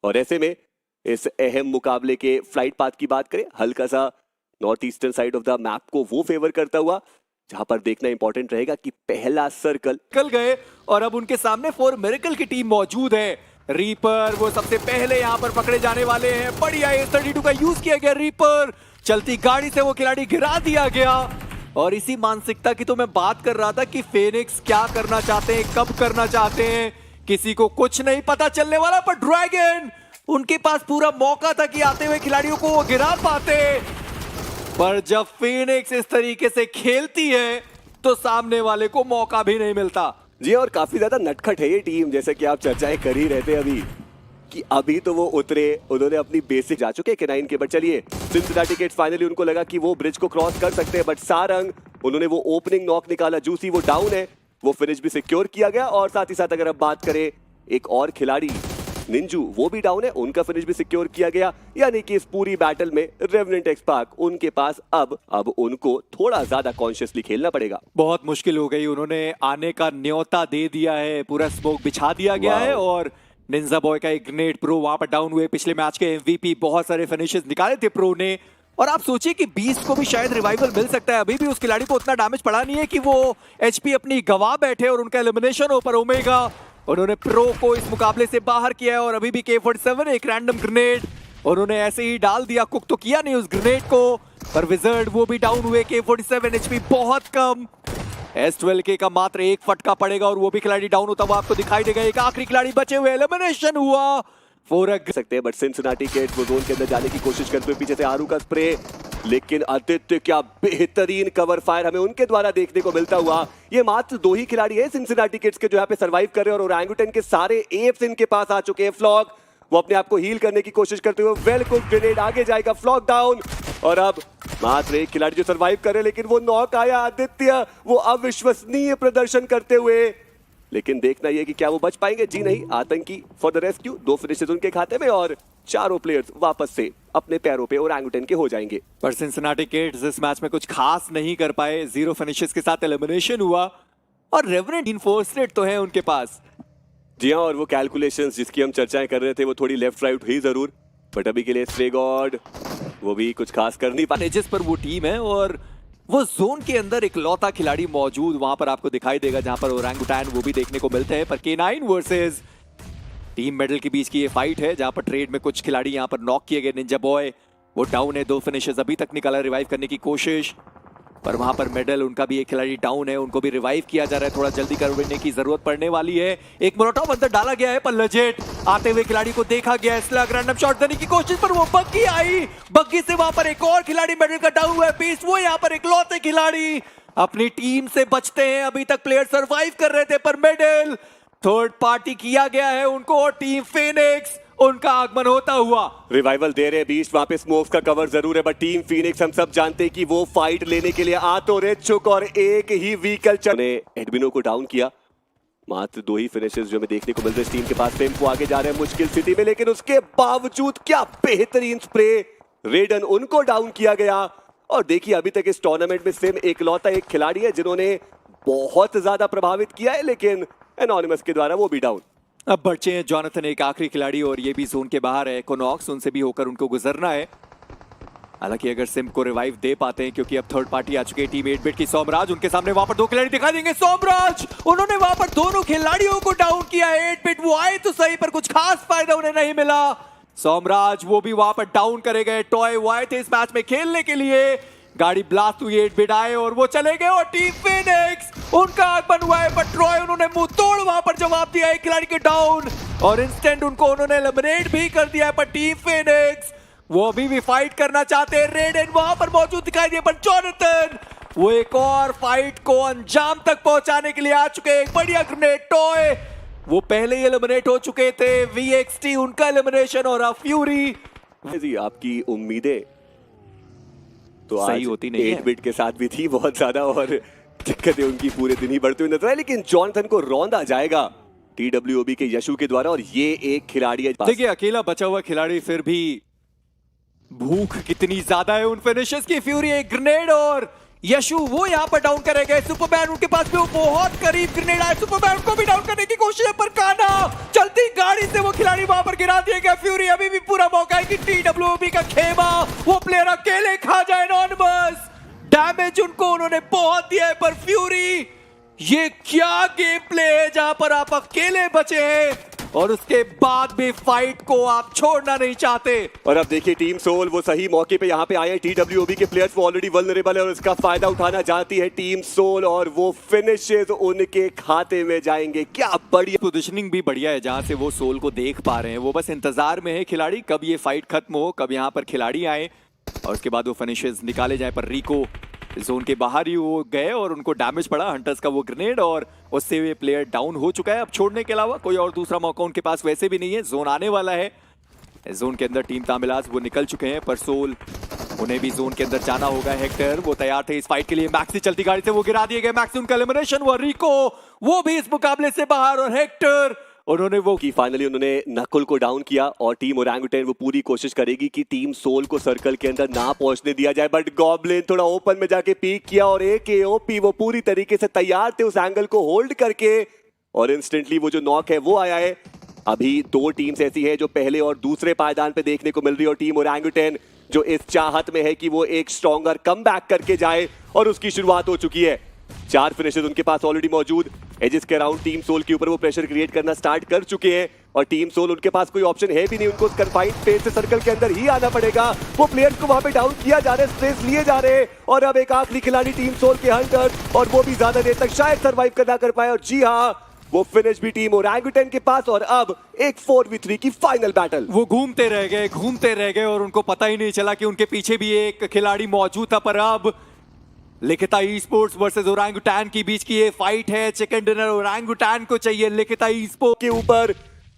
और ऐसे में इस अहम मुकाबले के फ्लाइट पाथ की बात करें, हल्का सा north eastern side of the map को वो फेवर करता हुआ, जहां पर देखना इंपॉर्टेंट रहेगा कि पहला सर्कल निकल गए और अब उनके सामने 4 मिरेकल की टीम मौजूद है। रीपर वो सबसे पहले यहाँ पर पकड़े जाने वाले हैं। बढ़िया A32 का यूज किया गया। रीपर चलती गाड़ी से वो खिलाड़ी गिरा दिया गया। और इसी मानसिकता की तो मैं बात कर रहा था कि फेनिक्स क्या करना चाहते हैं, कब करना चाहते हैं, किसी को कुछ नहीं पता चलने वाला। पर ड्रैगन, उनके पास पूरा मौका था कि आते हुए खिलाड़ियों को वो गिरा पाते, पर जब फेनिक्स इस तरीके से खेलती है तो सामने वाले को मौका भी नहीं मिलता। जी, और काफी ज्यादा नटखट है ये टीम, जैसे कि आप चर्चाएं कर ही रहते अभी कि अभी तो वो उतरे, उन्होंने अपनी बेसिक जा चुके K9 के। बट चलिए, सिंसिनाटी किड्स फाइनली उनको लगा कि वो ब्रिज को क्रॉस कर सकते हैं, बट सारंग उन्होंने वो ओपनिंग नॉक निकाला। जूसी वो डाउन है, वो फिनिश भी सिक्योर किया गया। और साथ ही साथ अगर अब बात करें एक और खिलाड़ी निंजू, वो भी डाउन है, उनका फिनिश भी सिक्योर किया गया। यानी कि इस पूरी बैटल में रेवेनेंट एक्सपार्क उनके पास अब उनको थोड़ा ज्यादा कॉन्शियसली खेलना पड़ेगा। बहुत मुश्किल हो गई, उन्होंने आने का न्योता दे दिया है, पूरा स्मोक बिछा दिया गया है। और निंजा बॉय का एक ग्रेनेड, प्रो वहां पर डाउन हुए। पिछले मैच के MVP, बहुत सारे फिनिशेस निकाले थे प्रो ने। और आप सोचिए कि बीस्ट को भी शायद रिवाइवल मिल सकता है। अभी भी उस खिलाड़ी को उतना डैमेज पड़ा नहीं है कि वो HP अपनी गवा बैठे और उनका एलिमिनेशन हो। पर ओमेगा, उन्होंने प्रो को इस मुकाबले से बाहर किया है। और अभी भी K47 एक रैंडम ग्रेनेड उन्होंने ऐसे ही डाल दिया, कुक तो किया नहीं उस ग्रेनेड को। पर विजर्ड वो भी डाउन हुए। K47 HP बहुत कम। S12K का मात्र एक फटका पड़ेगा और वो भी खिलाड़ी डाउन होता हुआ आपको दिखाई देगा। एक आखिरी खिलाड़ी बचे हुए, एलिमिनेशन हुआ। 4 सकते हैं, बट सिंसिनाटी किड्स वो जोन के अंदर जाने की कोशिश करते हुए, पीछे से आरू का स्प्रे, लेकिन आदित्य क्या बेहतरीन कवर फायर हमें उनके द्वारा देखने को मिलता हुआ। ये मात्र 2 ही खिलाड़ी हैं सिंसिनाटी किड्स के जो यहाँ पे सरवाइव कर रहे हैं, और ओरंगुटन के सारे एप्स इनके पास आ चुके हैं। फ्लॉग वो अपने आप को हील करने की कोशिश करते हुए, वेल कुक ग्रेनेड आगे जाएगा, फ्लॉग डाउन। और अब मात्र एक खिलाड़ी जो सरवाइव कर रहे हैं, लेकिन वो नॉक आया। आदित्य वो अविश्वसनीय प्रदर्शन करते हुए, लेकिन देखना यह कि क्या वो बच पाएंगे। जी नहीं, आतंकी फॉर द रेस्क्यू, 2 फिनिशेस उनके खाते में और चारों प्लेयर्स वापस से अपने पैरों पे ओरंगुटन के हो जाएंगे। पर सिंसिनाटी किड्स इस मैच में कुछ खास नहीं कर पाए। 0 फिनिशेस के साथ एलिमिनेशन हुआ। और रेवेनेंट इन्फोर्सरेट तो है उनके पास। जी हाँ, और वो कैलकुलेशंस जिसकी हम चर्चाएं कर रहे थे, वो थोड़ी लेफ्ट राइट हुई जरूर, बट अभी के लिए स्ट्रे गॉड वो भी कुछ खास कर नहीं पाए। जिस पर वो टीम है और वो जोन के अंदर एक लौता खिलाड़ी मौजूद वहां पर आपको दिखाई देगा, जहां पर ओरंगुटन वो भी देखने को मिलते हैं। पर K9 वर्सेस टीम मेडल के बीच की ये फाइट है, जहां पर ट्रेड में कुछ खिलाड़ी यहां पर नॉक किए गए। निंजा बॉय वो डाउन है, 2 फिनिशेस अभी तक निकाला, रिवाइव करने की कोशिश। पर वहां पर मेडल, उनका भी एक खिलाड़ी डाउन है, उनको भी रिवाइव किया जा रहा है। थोड़ा जल्दी करने की जरूरत पड़ने वाली है। एक मोलोटॉव अंदर डाला गया है, पर लेजेट आते हुए खिलाड़ी को देखा गया है। स्लग रैंडम शॉट देने की कोशिश, पर वो बग्गी आई। बग्गी से वहां पर एक और खिलाड़ी मेडल का डाउन हुआ है। पीस वो यहाँ पर इकलौते खिलाड़ी अपनी टीम से बचते हैं। अभी तक प्लेयर सर्वाइव कर रहे थे, पर मेडल थर्ड पार्टी किया गया है उनको। और टीम फेनिक्स उनका आगमन होता हुआ रिवाइवल दे रहे हैं बीच। वहां पे स्मोक्स का कवर जरूर है, बट टीम फीनिक्स हम सब जानते हैं कि वो फाइट लेने के लिए आ तो रहे चुक, और एक ही व्हीकल चले एडमिनो को डाउन किया। मात्र 2 ही फिनिशेस जो हमें देखने को मिलते हैं। टीम के पास टेम्पो आगे जा रहे हैं मुश्किल स्थिति में, लेकिन उसके बावजूद क्या बेहतरीन स्प्रे, रेडन उनको डाउन किया गया। और देखिए, अभी तक इस टूर्नामेंट में सिम एकलौता एक खिलाड़ी है जिन्होंने बहुत ज्यादा प्रभावित किया है, लेकिन एनोनिमस के द्वारा वो भी डाउन। अब बचे हैं जॉनथन, एक आखिरी खिलाड़ी, और ये भी जोन के बाहर है। कोनॉक्स, उनसे भी होकर उनको गुजरना है। हालांकि अगर सिम को रिवाइव दे पाते हैं, क्योंकि अब थर्ड पार्टी आ चुकी है टीम 8-बिट की। सोमराज उनके सामने वहां पर 2 खिलाड़ी दिखा देंगे। सोमराज उन्होंने वहां पर दोनों खिलाड़ियों को डाउन किया है। 8-बिट वो आए तो सही, पर कुछ खास फायदा उन्हें नहीं मिला। सोमराज वो भी वहां पर डाउन करे गए। टॉय वो आए थे इस मैच में खेलने के लिए, गाड़ी ब्लास्ट हुई, 8-बिट आए और वो चले गए। और टीम फिनिक्स उनका आगमन हुआ है, पर ट्रॉय उन्होंने मुंह तोड़ वहां पर जवाब दिया है। खिलाड़ी के डाउन और इंस्टेंट उनको उन्होंने एलिमिनेट भी कर दिया है। पर टीम फिनिक्स वो अभी भी फाइट करना चाहते हैं। रेडन वहां पर मौजूद दिखाई दिए, पर जॉनथन वो एक और फाइट को अंजाम तक पहुंचाने के लिए आ चुके हैं। एक बढ़िया ग्रेनेड। टॉय वो पहले ही एलिमिनेट हो चुके थे। VXT उनका एलिमिनेशन, और अब फ्यूरी जी आपकी उम्मीदें तो सही होती नहीं है। 8-बिट के साथ भी थी बहुत ज्यादा, और दिक्कतें उनकी पूरे दिन ही बढ़ती हुई नजर आई, लेकिन जॉनथन को रौंदा जाएगा TWOB के यशु के द्वारा। और ये एक खिलाड़ी है, देखिए अकेला बचा हुआ खिलाड़ी, फिर भी भूख कितनी ज्यादा है उन फिनिशेस की। फ्यूरी एक ग्रेनेड और यशु वो यहाँ पर डाउन करे गए। सुपरमैन उनके पास में वो बहुत करीब ग्रेनेड आए, सुपरमैन को भी डाउन करने की कोशिश है, पर काना चलती गाड़ी से वो खिलाड़ी वहां पर गिरा दिए गए। फ्यूरी अभी भी पूरा मौका है कि TWOB का खेमा वो प्लेयर अकेले खा जाए। एनोनिमस डैमेज उनको उन्होंने बहुत दिया है, पर फ्यूरी ये क्या गेम प्ले है जहां पर आप अकेले बचे हैं और उसके बाद भी फाइट को आप छोड़ना नहीं चाहते। और अब देखिए टीम सोल वो सही मौके पे यहाँ पे आए हैं। TWOB के प्लेयर्स वो ऑलरेडी वल्नरेबल है और इसका फायदा उठाना चाहती है टीम सोल और वो फिनिशेस उनके खाते में जाएंगे। क्या बढ़िया पोजीशनिंग भी बढ़िया है जहां से वो सोल को देख पा रहे हैं। वो बस इंतजार में है खिलाड़ी कब ये फाइट खत्म हो, कब यहाँ पर खिलाड़ी आए और उसके बाद वो फिनिशेस निकाले जाए। पर रिको जोन के बाहर ही वो गए और उनको डैमेज पड़ा हंटर्स का वो ग्रेनेड और उससे वे प्लेयर डाउन हो चुका है। अब छोड़ने के अलावा कोई और दूसरा मौका उनके पास वैसे भी नहीं है। जोन आने वाला है, जोन के अंदर टीम तामिलास वो निकल चुके हैं, पर सोल उन्हें भी जोन के अंदर जाना होगा। हेक्टर वो तैयार थे इस फाइट के लिए। मैक्सी चलती गाड़ी से वो गिरा दिए गए। मैक्सी उनका एलिमिनेशन हुआ। रिको वो भी इस मुकाबले से बाहर और हेक्टर उन्होंने वो की फाइनली उन्होंने नकुल को डाउन किया और टीम ओरंगुटैन वो पूरी कोशिश करेगी कि टीम सोल को सर्कल के अंदर ना पहुंचने दिया जाए। बट गॉब्लिन थोड़ा ओपन में जाके पीक किया और AKOP वो पूरी तरीके से तैयार थे उस एंगल को होल्ड करके और इंस्टेंटली वो जो नॉक है वो आया है। अभी दो टीम्स ऐसी है जो पहले और दूसरे पायदान पे देखने को मिल रही है और टीम ओरंगुटैन जो इस चाहत में है कि वो एक स्ट्रॉन्गर कमबैक करके जाए और उसकी शुरुआत हो चुकी है। 4 फिनिशेस उनके पास ऑलरेडी मौजूद। एजिस के अराउंड टीम सोल के ऊपर वो प्रेशर क्रिएट करना स्टार्ट कर चुके हैं और टीम सोल उनके पास कोई ऑप्शन है भी नहीं, उनको कन्फाइंड स्पेस से सर्कल के अंदर ही आना पड़ेगा। वो प्लेयर्स को वहां पे डाउन किया जा रहा है, स्पेस लिए जा रहे हैं और अब एक आखिरी खिलाड़ी टीम सोल के हंटर्स और वो भी ज्यादा देर तक शायद सर्वाइव करना कर पाए। और जी हाँ, वो फिनिश भी टीम ओरंगुटैन के पास और अब एक 4v3 की फाइनल बैटल। वो घूमते रह गए और उनको पता ही नहीं चला कि उनके पीछे भी एक खिलाड़ी मौजूद था। पर अब लिखिता ई स्पोर्ट्स वर्सेस ओरंगुटैन की बीच की ये फाइट है। चिकन डिनर ओरंगुटैन को चाहिए। लिखिता ई स्पोर्ट्स के ऊपर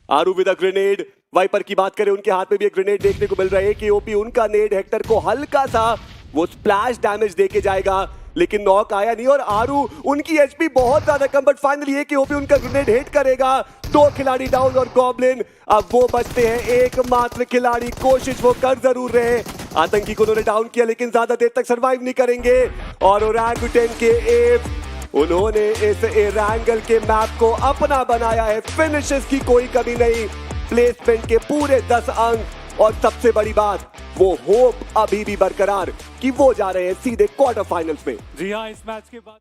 आरू विद अ ग्रेनेड। वाइपर की बात करें उनके हाथ में भी एक ग्रेनेड देखने को मिल रहा है। AKOP उनका नेड हेक्टर को हल्का सा वो स्प्लैश डैमेज देके जाएगा लेकिन नॉक आया नहीं और आरू उनकी HP बहुत ज्यादा कम। बट फाइनली AKOP उनका ग्रेनेड हिट करेगा। 2 खिलाड़ी डाउन और गॉब्लिन अब वो बचते हैं एकमात्र खिलाड़ी। कोशिश वो कर जरूर रहे, आतंकी को उन्होंने डाउन किया लेकिन ज्यादा देर तक सरवाइव नहीं करेंगे। और ओरंगुटैन के एफ उन्होंने इस एरांगल के मैप को अपना बनाया है। फिनिशेस की कोई कमी नहीं, प्लेसमेंट के पूरे 10 अंक और सबसे बड़ी बात वो होप अभी भी बरकरार कि वो जा रहे हैं सीधे क्वार्टर फाइनल्स में। जी हाँ, इस मैच के बाद